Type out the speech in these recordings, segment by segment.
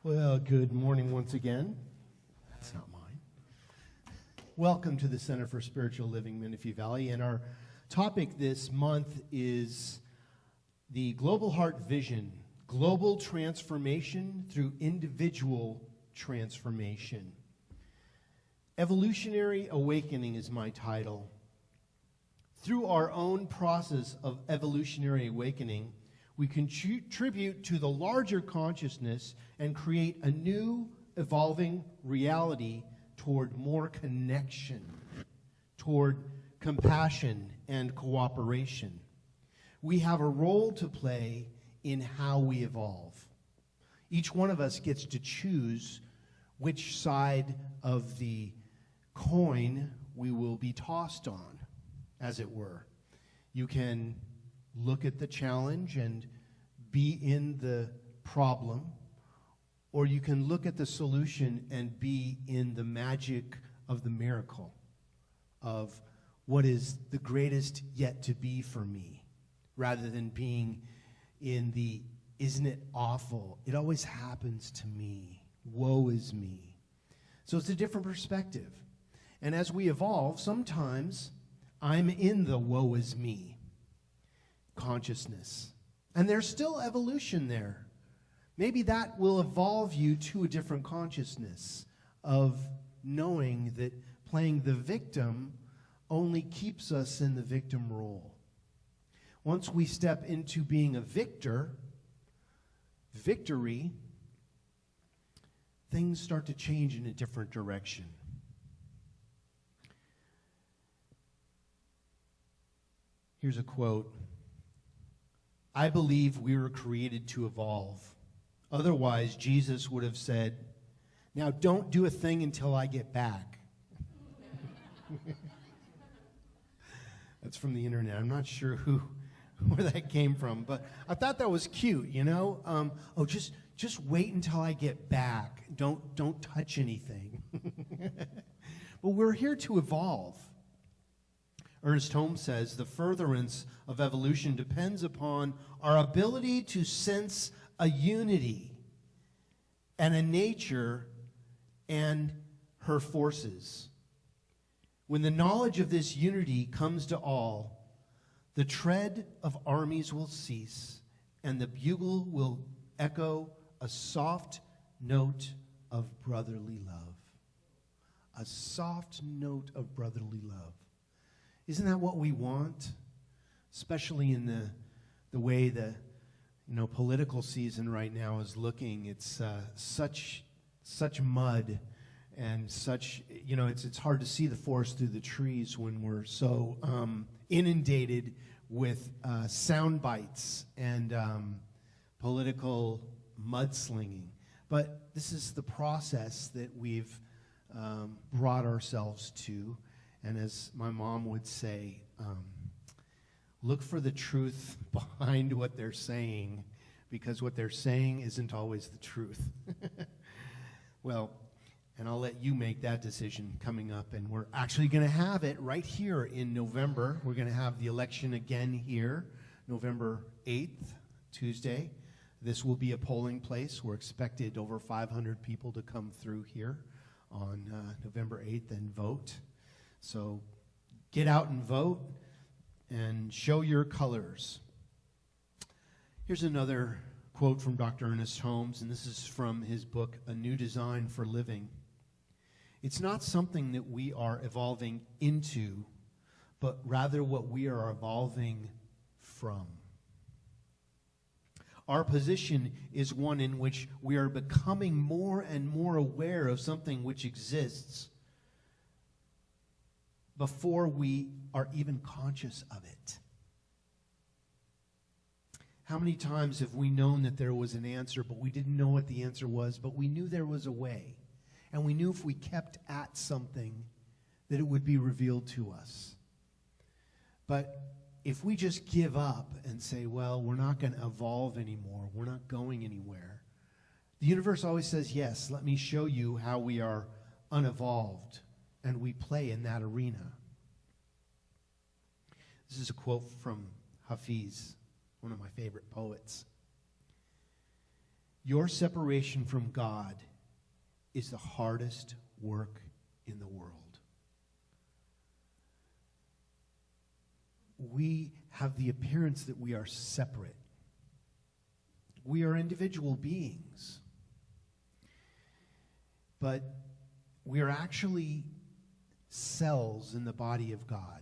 Well, good morning once again. That's not mine. Welcome to the Center for Spiritual Living, Menifee Valley. And our topic this month is the Global Heart Vision, Global Transformation through Individual Transformation. Evolutionary Awakening is my title. Through our own process of evolutionary awakening, we contribute to the larger consciousness and create a new, evolving reality toward more connection, toward compassion and cooperation. We have a role to play in how we evolve. Each one of us gets to choose which side of the coin we will be tossed on, as it were. You can look at the challenge and be in the problem, or you can look at the solution and be in the magic of the miracle of what is the greatest yet to be for me, rather than being in the isn't it awful, it always happens to me, woe is me. So it's a different perspective. And as we evolve, sometimes I'm in the woe is me consciousness. And there's still evolution there. Maybe that will evolve you to a different consciousness of knowing that playing the victim only keeps us in the victim role. Once we step into being a victory, things start to change in a different direction. Here's a quote. I believe we were created to evolve. Otherwise, Jesus would have said, now don't do a thing until I get back. That's from the internet. I'm not sure where that came from, but I thought that was cute, you know? Just wait until I get back. Don't touch anything. But we're here to evolve. Ernest Holmes says, the furtherance of evolution depends upon our ability to sense a unity and a nature and her forces. When the knowledge of this unity comes to all, the tread of armies will cease, and the bugle will echo a soft note of brotherly love. A soft note of brotherly love. Isn't that what we want? Especially in the way the political season right now is looking. It's such mud and such, it's hard to see the forest through the trees when we're so inundated with sound bites and political mudslinging. But this is the process that we've brought ourselves to. And as my mom would say, look for the truth behind what they're saying, because what they're saying isn't always the truth. Well, and I'll let you make that decision coming up. And we're actually going to have it right here in November. We're going to have the election again here, November 8th, Tuesday. This will be a polling place. We're expected over 500 people to come through here on November 8th and vote. So get out and vote and show your colors. Here's another quote from Dr. Ernest Holmes, and this is from his book, A New Design for Living. It's not something that we are evolving into, but rather what we are evolving from. Our position is one in which we are becoming more and more aware of something which exists before we are even conscious of it. How many times have we known that there was an answer, but we didn't know what the answer was, but we knew there was a way. And we knew if we kept at something that it would be revealed to us. But if we just give up and say, well, we're not going to evolve anymore, we're not going anywhere, the universe always says, yes, let me show you how we are unevolved. And we play in that arena. This is a quote from Hafiz, one of my favorite poets. Your separation from God is the hardest work in the world. We have the appearance that we are separate. We are individual beings. But we are actually cells in the body of God.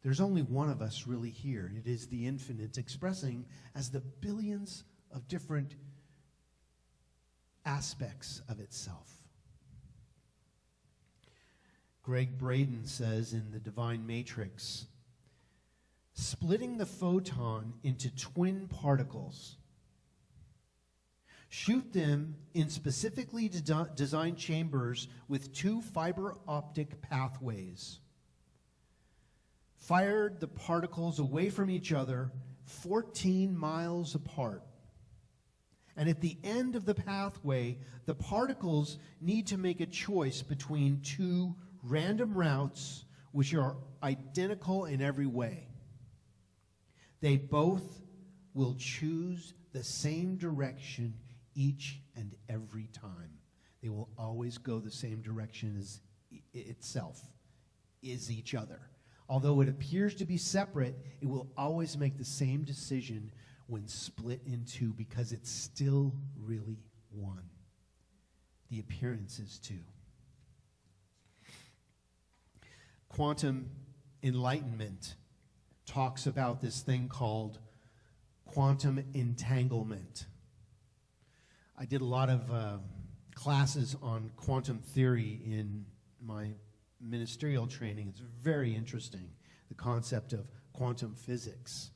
There's only one of us really here. It is the infinite expressing as the billions of different aspects of itself. Greg Braden says in The Divine Matrix, splitting the photon into twin particles, shoot them in specifically designed chambers with 2 fiber optic pathways, fired the particles away from each other 14 miles apart. And at the end of the pathway, the particles need to make a choice between 2 random routes which are identical in every way. They both will choose the same direction each and every time. They will always go the same direction as itself, is each other. Although it appears to be separate, it will always make the same decision when split in 2 because it's still really one. The appearance is 2. Quantum enlightenment talks about this thing called quantum entanglement. I did a lot of classes on quantum theory in my ministerial training. It's very interesting, the concept of quantum physics.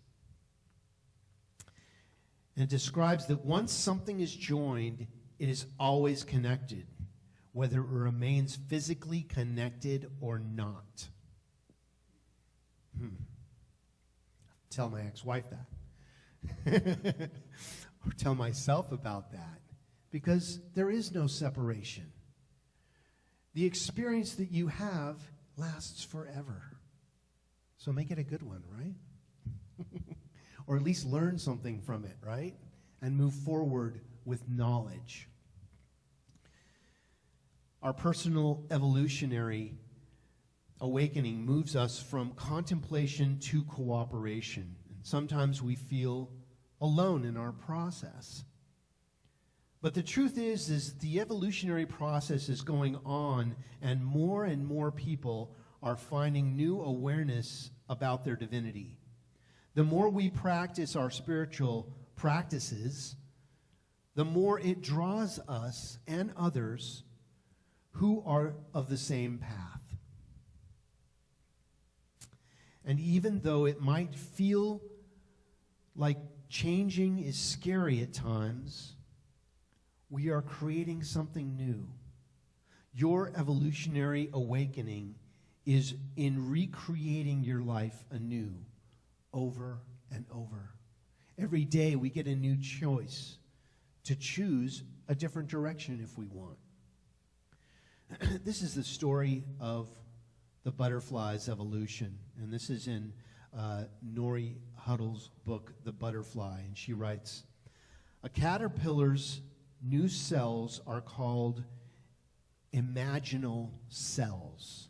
And it describes that once something is joined, it is always connected, whether it remains physically connected or not. Tell my ex-wife that. Or tell myself about that. Because there is no separation. The experience that you have lasts forever. So make it a good one, right? Or at least learn something from it, right? And move forward with knowledge. Our personal evolutionary awakening moves us from contemplation to cooperation. And sometimes we feel alone in our process. But the truth is the evolutionary process is going on, and more people are finding new awareness about their divinity. The more we practice our spiritual practices, the more it draws us and others who are of the same path. And even though it might feel like changing is scary at times, we are creating something new. Your evolutionary awakening is in recreating your life anew, over and over. Every day we get a new choice to choose a different direction if we want. This is the story of the butterfly's evolution, and this is in Nori Huddle's book, The Butterfly, and she writes, a caterpillar's new cells are called imaginal cells.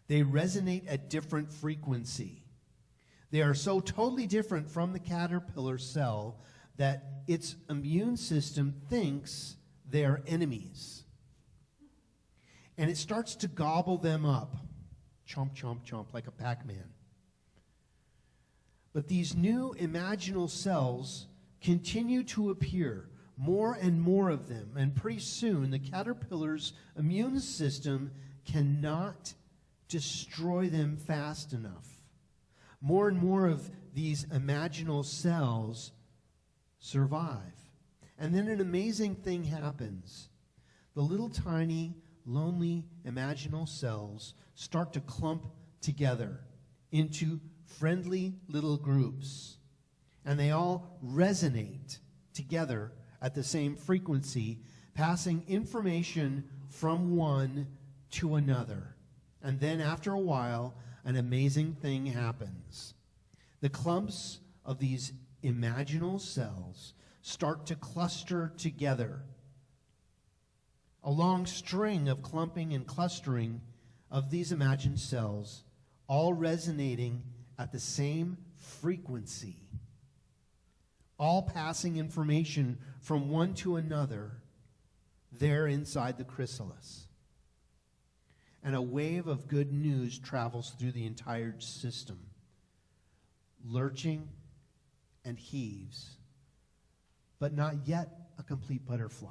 They resonate at different frequency. They are so totally different from the caterpillar cell that its immune system thinks they are enemies. And it starts to gobble them up. Chomp, chomp, chomp, like a Pac-Man. But these new imaginal cells continue to appear, more and more of them, and pretty soon the caterpillar's immune system cannot destroy them fast enough. More and more of these imaginal cells survive. And then an amazing thing happens. The little tiny, lonely imaginal cells start to clump together into friendly little groups. And they all resonate together at the same frequency, passing information from one to another. And then after a while, an amazing thing happens. The clumps of these imaginal cells start to cluster together. A long string of clumping and clustering of these imagined cells, all resonating at the same frequency, all passing information from one to another there inside the chrysalis. And a wave of good news travels through the entire system, lurching and heaves, but not yet a complete butterfly.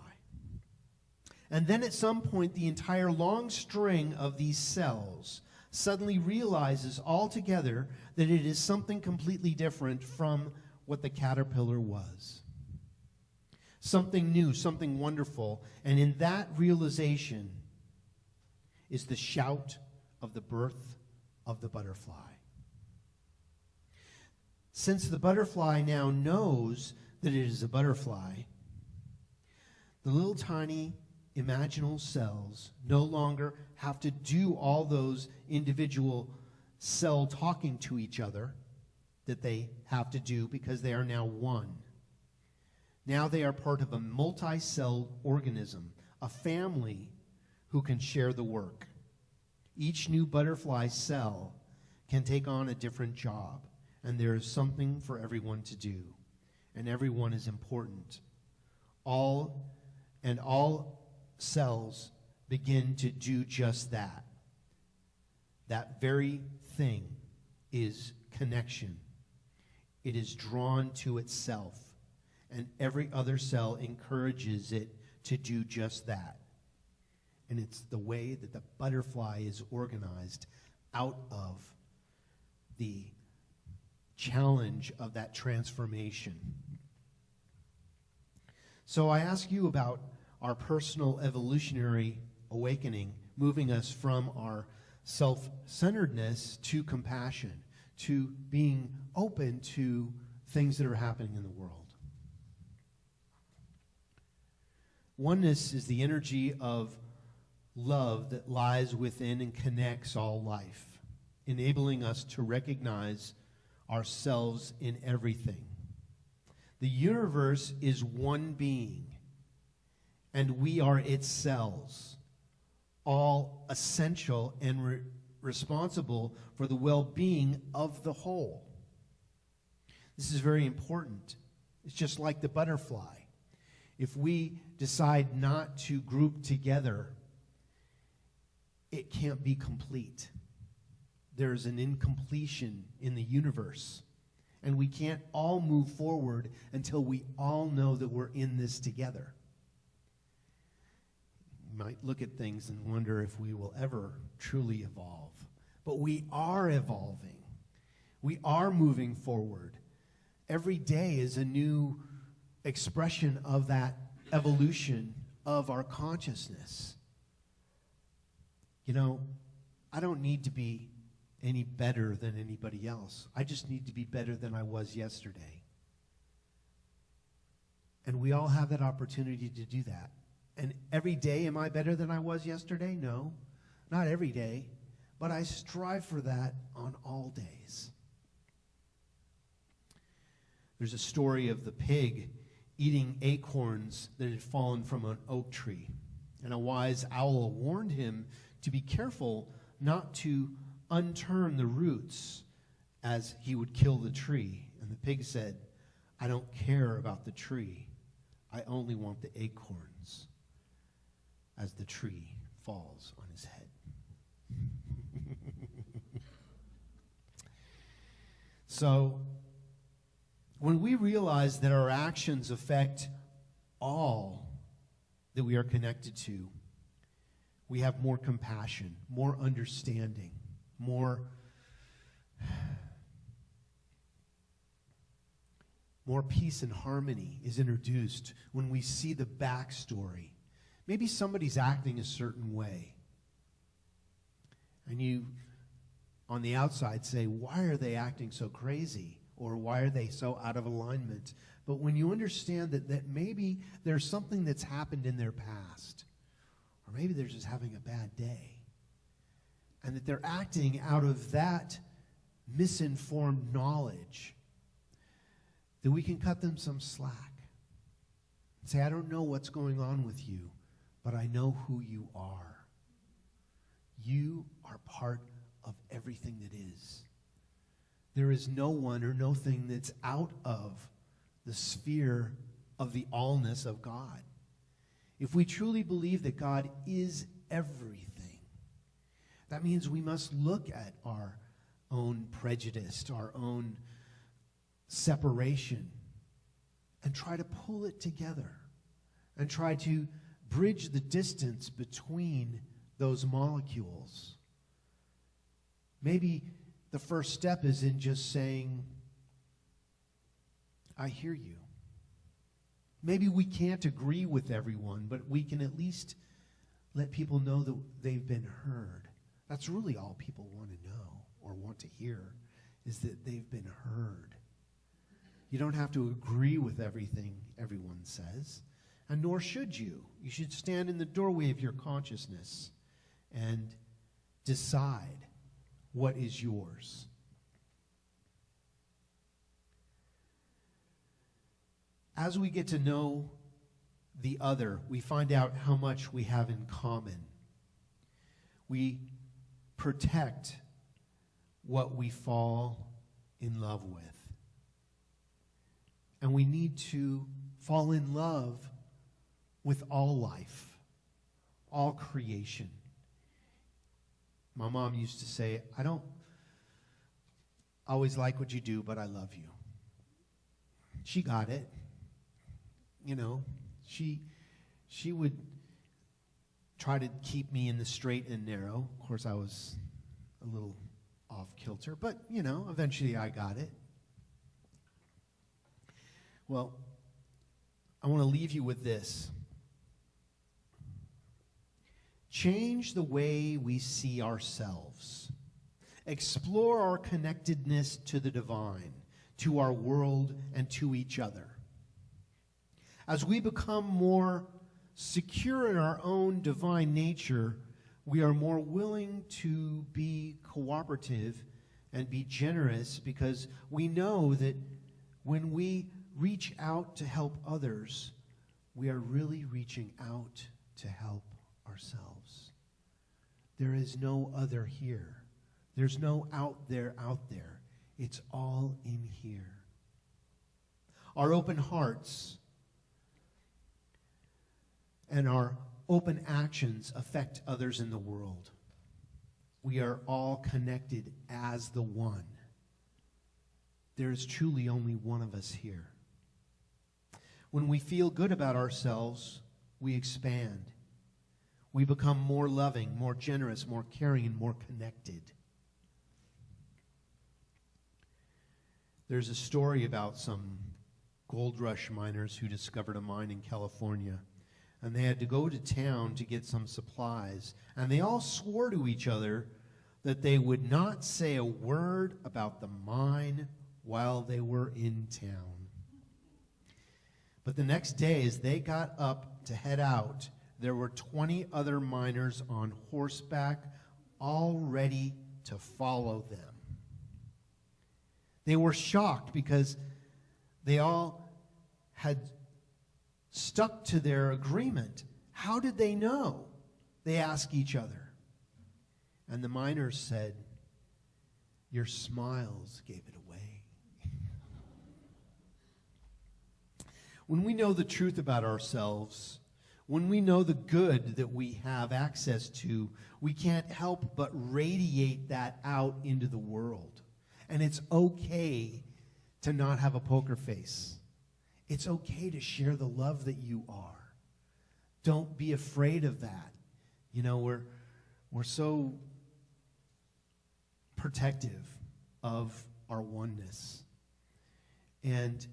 And then at some point, the entire long string of these cells suddenly realizes altogether that it is something completely different from what the caterpillar was. Something new, something wonderful. And in that realization is the shout of the birth of the butterfly. Since the butterfly now knows that it is a butterfly, the little tiny imaginal cells no longer have to do all those individual cell talking to each other that they have to do, because they are now one. Now they are part of a multi-celled organism, a family who can share the work. Each new butterfly cell can take on a different job, and there is something for everyone to do, and everyone is important. All cells begin to do just that. That very thing is connection. It is drawn to itself, and every other cell encourages it to do just that. And it's the way that the butterfly is organized out of the challenge of that transformation. So I ask you about our personal evolutionary awakening, moving us from our self-centeredness to compassion, to being open to things that are happening in the world. Oneness is the energy of love that lies within and connects all life, enabling us to recognize ourselves in everything. The universe is one being, and we are its cells, all essential and responsible for the well-being of the whole. This is very important. It's just like the butterfly. If we decide not to group together, it can't be complete. There's an incompletion in the universe, and we can't all move forward until we all know that we're in this together. You might look at things and wonder if we will ever truly evolve. But we are evolving. We are moving forward. Every day is a new expression of that evolution of our consciousness. You know, I don't need to be any better than anybody else. I just need to be better than I was yesterday. And we all have that opportunity to do that. And every day, am I better than I was yesterday? No, not every day. But I strive for that on all days. There's a story of the pig eating acorns that had fallen from an oak tree. And a wise owl warned him to be careful not to unturn the roots, as he would kill the tree. And the pig said, I don't care about the tree. I only want the acorns, as the tree falls on his head. So, when we realize that our actions affect all that we are connected to, we have more compassion, more understanding, more peace and harmony is introduced when we see the backstory. Maybe somebody's acting a certain way, and you, on the outside, say, why are they acting so crazy? Or why are they so out of alignment? But when you understand that maybe there's something that's happened in their past, or maybe they're just having a bad day, and that they're acting out of that misinformed knowledge, then we can cut them some slack. Say, I don't know what's going on with you, but I know who you are. You are part of everything that is. There is no one or no thing that's out of the sphere of the allness of God. If we truly believe that God is everything, that means we must look at our own prejudice, our own separation, and try to pull it together and try to bridge the distance between those molecules. Maybe the first step is in just saying, I hear you. Maybe we can't agree with everyone, but we can at least let people know that they've been heard. That's really all people want to know or want to hear, is that they've been heard. You don't have to agree with everything everyone says, and nor should you. You should stand in the doorway of your consciousness and decide what is yours. As we get to know the other, we find out how much we have in common. We protect what we fall in love with. And we need to fall in love with all life, all creation. My mom used to say, I don't always like what you do, but I love you. She got it. You know, she would try to keep me in the straight and narrow. Of course, I was a little off kilter, but, you know, eventually I got it. Well, I want to leave you with this. Change the way we see ourselves. Explore our connectedness to the divine, to our world, and to each other. As we become more secure in our own divine nature, we are more willing to be cooperative and be generous, because we know that when we reach out to help others, we are really reaching out to help ourselves. There is no other here. There's no out there. It's all in here. Our open hearts and our open actions affect others in the world. We are all connected as the one. There is truly only one of us here. When we feel good about ourselves, we expand. We become more loving, more generous, more caring, and more connected. There's a story about some gold rush miners who discovered a mine in California. And they had to go to town to get some supplies. And they all swore to each other that they would not say a word about the mine while they were in town. But the next day, as they got up to head out, there were 20 other miners on horseback, all ready to follow them. They were shocked because they all had stuck to their agreement. How did they know? They asked each other. And the miners said, your smiles gave it away. When we know the truth about ourselves, when we know the good that we have access to, we can't help but radiate that out into the world. And it's okay to not have a poker face. It's okay to share the love that you are. Don't be afraid of that. You know, we're so protective of our oneness. And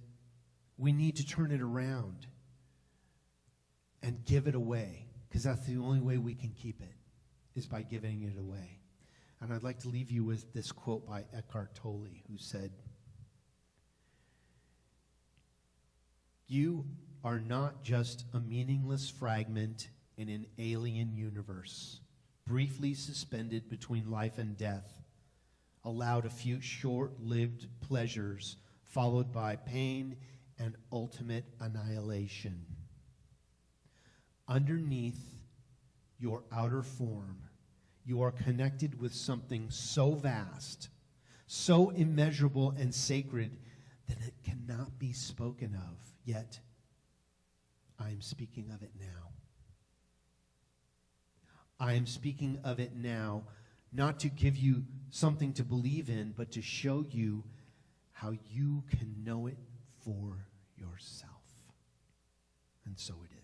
we need to turn it around and give it away, because that's the only way we can keep it, is by giving it away. And I'd like to leave you with this quote by Eckhart Tolle, who said, you are not just a meaningless fragment in an alien universe, briefly suspended between life and death, allowed a few short-lived pleasures, followed by pain and ultimate annihilation. underneath your outer form, you are connected with something so vast, so immeasurable and sacred that it cannot be spoken of. Yet, I am speaking of it now. I am speaking of it now, not to give you something to believe in, but to show you how you can know it for yourself. And so it is.